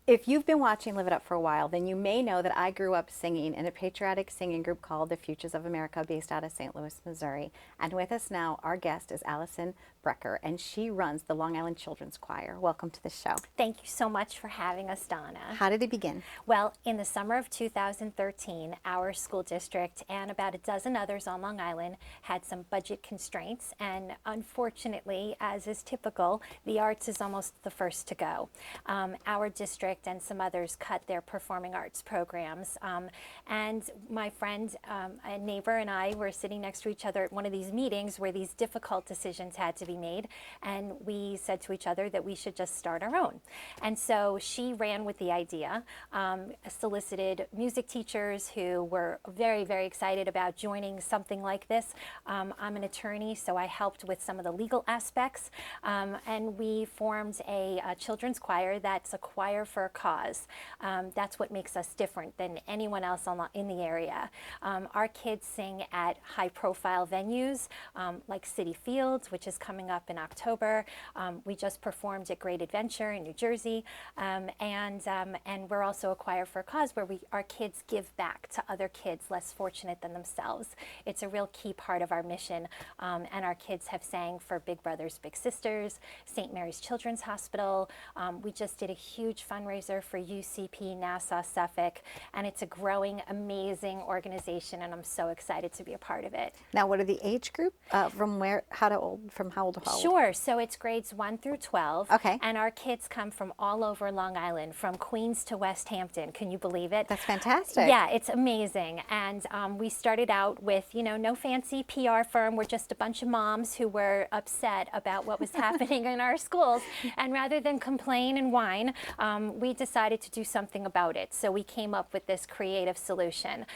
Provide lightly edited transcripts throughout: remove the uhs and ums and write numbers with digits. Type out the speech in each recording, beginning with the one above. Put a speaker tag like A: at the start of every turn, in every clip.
A: If you've been watching Live It Up for a while, then you may know that I grew up singing in a patriotic singing group called the Futures of America, based out of St. Louis, Missouri. And with us now, our guest is Allison Brecher, and she runs the Long Island Children's Choir. Welcome to the show.
B: Thank you so much for having us, Donna.
A: How did it begin?
B: Well, in the summer of 2013, our school district and about a dozen others on Long Island had some budget constraints, and unfortunately, as is typical, the arts is almost the first to go. Our district and some others cut their performing arts programs, and my friend and neighbor and I were sitting next to each other at one of these meetings where these difficult decisions had to be made, and we said to each other that we should just start our own. And so she ran with the idea, solicited music teachers who were very, very excited about joining something like this. I'm an attorney, so I helped with some of the legal aspects, and we formed a children's choir that's a choir for a cause. That's what makes us different than anyone else in the area. Our kids sing at high-profile venues like City Fields, which is coming up in October. We just performed at Great Adventure in New Jersey, and we're also a choir for a cause where our kids give back to other kids less fortunate than themselves. It's a real key part of our mission, and our kids have sang for Big Brothers Big Sisters, St. Mary's Children's Hospital. We just did a huge fundraiser for UCP, Nassau, Suffolk, and it's a growing, amazing organization, and I'm so excited to be a part of it.
A: Now, what are the age group? From how old to how old?
B: Sure. So it's grades 1 through 12.
A: Okay.
B: And our kids come from all over Long Island, from Queens to West Hampton. Can you believe it?
A: That's fantastic.
B: Yeah, it's amazing. And we started out with, no fancy PR firm. We're just a bunch of moms who were upset about what was happening in our schools. And rather than complain and whine, we decided to do something about it. So we came up with this creative solution.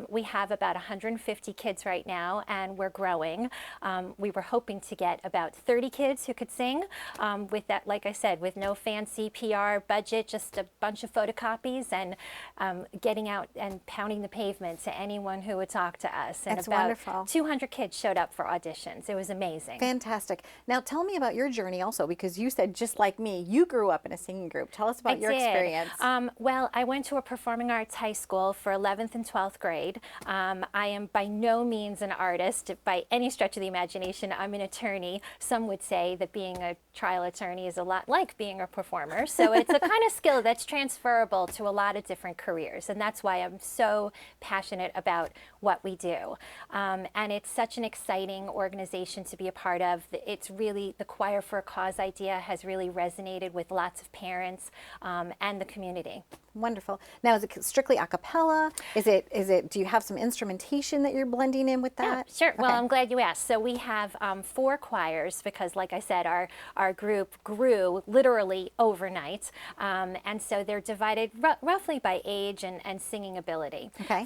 B: We have about 150 kids right now, and we're growing. We were hoping to get about 30 kids who could sing with that, like I said, with no fancy PR budget, just a bunch of photocopies and getting out and pounding the pavement to anyone who would talk to us. And
A: That's
B: about
A: wonderful.
B: 200 kids showed up for auditions. It was amazing.
A: Fantastic. Now, tell me about your journey also, because you said, just like me, you grew up in a singing group. Tell us about your experience.
B: Well, I went to a performing arts high school for 11th and 12th grade. I am by no means an artist by any stretch of the imagination. I'm an attorney. Some would say that being a trial attorney is a lot like being a performer. So it's a kind of skill that's transferable to a lot of different careers. And that's why I'm so passionate about what we do. And it's such an exciting organization to be a part of. It's really, the Choir for a Cause idea has really resonated with lots of parents and the community.
A: Wonderful. Now, is it strictly a cappella? Do you have some instrumentation that you're blending in with that?
B: Yeah, sure.
A: Okay.
B: Well, I'm glad you asked. So we have 4 choirs because, like I said, our group grew literally overnight. And so they're divided roughly by age and singing ability.
A: Okay.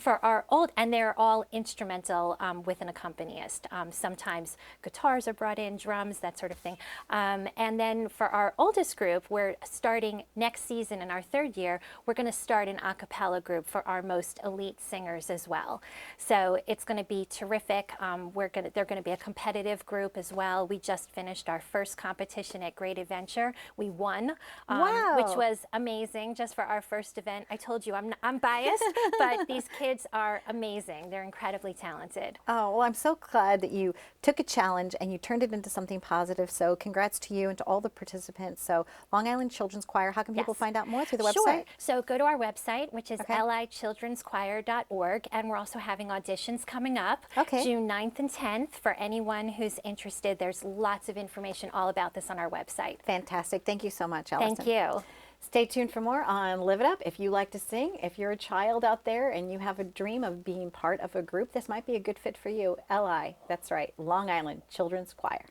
B: And they're all instrumental with an accompanist. Sometimes guitars are brought in, drums, that sort of thing. And then for our oldest group, we're starting next season in our 3rd year, we're going to start an a cappella group for our most elite singers as well. So it's going to be terrific. They're going to be a competitive group as well. We just finished our first competition at Great Adventure. We won,
A: Wow.
B: which was amazing just for our first event. I told you I'm biased, but these kids are amazing. They're incredibly talented.
A: Oh, well, I'm so glad that you took a challenge and you turned it into something positive. So congrats to you and to all the participants. So Long Island Children's Choir, how can people find out more? Through the website?
B: Sure. So go to our website, which is lichildrenschoir.org, and we're also having auditions coming up June 9th and 10th for anyone who's interested. There's lots of information all about this on our website.
A: Fantastic. Thank you so much, Allison.
B: Thank you.
A: Stay tuned for more on Live It Up. If you like to sing, if you're a child out there and you have a dream of being part of a group, this might be a good fit for you. LI, that's right, Long Island Children's Choir.